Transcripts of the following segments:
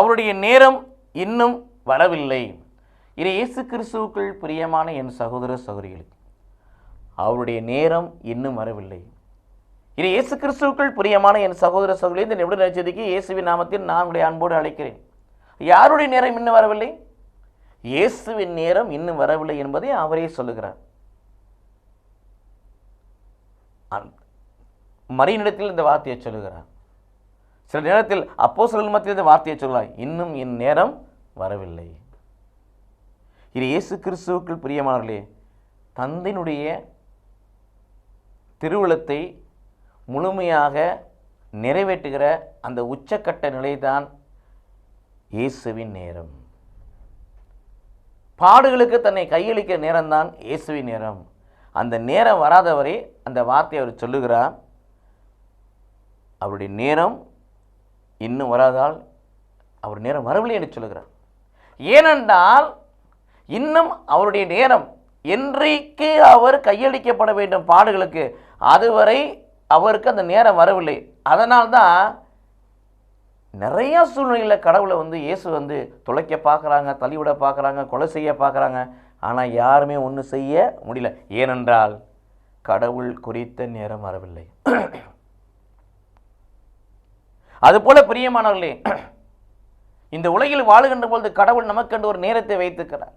அவருடைய நேரம் இன்னும் வரவில்லை. இது இயேசு கிறிஸ்துவுக்குள் பிரியமான என் சகோதர சகோதரிகளுக்கு, அவருடைய நேரம் இன்னும் வரவில்லை. இது இயேசு கிறிஸ்துவுக்குள் பிரியமான என் சகோதர சகோதரி, இந்த நிமிட நட்சத்திரக்கு இயேசுவின் நாமத்தில் நான் உங்களுடைய அன்போடு அழைக்கிறேன். யாருடைய நேரம் இன்னும் வரவில்லை? இயேசுவின் நேரம் இன்னும் வரவில்லை என்பதை அவரே சொல்லுகிறார். மரியினிடத்தில் இந்த வார்த்தையை சொல்லுகிறார். சில நேரத்தில் அப்போஸ்தலர்கள் மத்தியில் இந்த வார்த்தையை சொல்கிறார், இன்னும் என் நேரம் வரவில்லை. இது இயேசு கிறிஸ்துவுக்குள் பிரியமானவர்களே, தந்தையினுடைய திருவுளத்தை முழுமையாக நிறைவேற்றுகிற அந்த உச்சக்கட்ட நிலைதான் இயேசுவின் நேரம். பாடுகளுக்கு தன்னை கையளிக்கிற நேரம்தான் இயேசுவின் நேரம். அந்த நேரம் வராதவரை அந்த வார்த்தையை அவர் சொல்லுகிறார், அவருடைய நேரம் இன்னும் வராதால் அவர் நேரம் வரவில்லை என்று சொல்லுகிறார். ஏனென்றால் இன்னும் அவருடைய நேரம் என்றைக்கு அவர் கையளிக்கப்பட வேண்டும் பாடுகளுக்கு, அதுவரை அவருக்கு அந்த நேரம் வரவில்லை. அதனால்தான் நிறைய சூழ்நிலையில் கடவுளை இயேசு துளைக்க பார்க்குறாங்க, தள்ளிவிட பார்க்குறாங்க, கொலை செய்ய பார்க்குறாங்க. ஆனால் யாருமே ஒன்றும் செய்ய முடியல. ஏனென்றால் கடவுள் குறித்த நேரம் வரவில்லை. அதுபோல பிரியமானவர்களே, இந்த உலகில் வாழுகின்ற பொழுது கடவுள் நமக்கென்று ஒரு நேரத்தை வைத்திருக்கிறார்.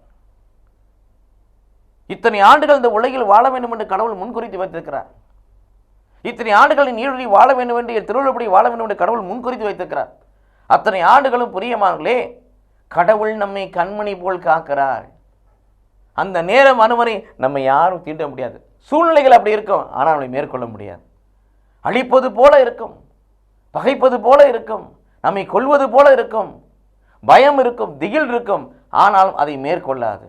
இத்தனை ஆண்டுகள் இந்த உலகில் வாழ வேண்டும் என்று கடவுள் முன்குறித்து வைத்திருக்கிறார். இத்தனை ஆண்டுகள் நீடுழி வாழ வேண்டும் என்று, திருவிழப்படி வாழ வேண்டும் என்று கடவுள் முன்குறித்து வைத்திருக்கிறார். அத்தனை ஆண்டுகளும் பிரியமானவர்களே, கடவுள் நம்மை கண்மணி போல் காக்கிறார். அந்த நேரம் அனுமதி நம்ம யாரும் தீண்ட முடியாது. சூழ்நிலைகள் அப்படி இருக்கும், ஆனால் அவளை மேற்கொள்ள முடியாது. அழிப்பது போல இருக்கும், பகைப்பது போல இருக்கும், நம்மை கொல்வது போல இருக்கும், பயம் இருக்கும், திகில் இருக்கும், ஆனாலும் அதை மேற்கொள்ளாது.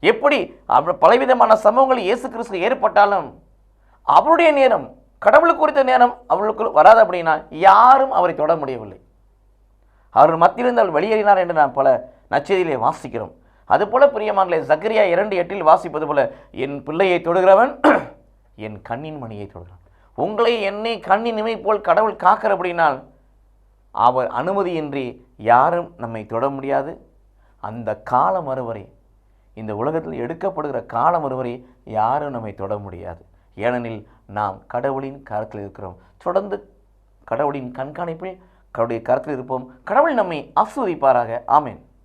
எப்படி பலவிதமான சம்பவங்கள் இயேசு கிறிஸ்து ஏற்பட்டாலும் அவருடைய நேரம், கடவுளுக்கு குறித்த நேரம் அவர்களுக்கு வராது. அப்படின்னா யாரும் அவரை தொட முடியவில்லை. அவர் மத்தியிலிருந்து அவர் வெளியேறினார் என்று நாம் பல நற்செய்தியிலே வாசிக்கிறோம். அதுபோல பிரியமானவர்களே, சக்கரியா 2:8 வாசிப்பது போல, என் பிள்ளையை தொடுகிறவன் என் கண்ணின் மணியை தொடுகிறான். உங்களை என்னை கண்ணின் இமை போல் கடவுள் காக்கிற அப்படின்னால் அவர் அனுமதியின்றி யாரும் நம்மை தொட முடியாது. அந்த காலம் வருவரை, இந்த உலகத்தில் எடுக்கப்படுகிற காலம் வருவரை யாரும் நம்மை தொட முடியாது. ஏனெனில் நாம் கடவுளின் கரத்தில் இருக்கிறோம். தொடர்ந்து கடவுளின் கண்காணிப்பில் கடவுளுடைய கரத்தில் இருப்போம். கடவுள் நம்மை ஆசீர்வதிப்பாராக. ஆமென்.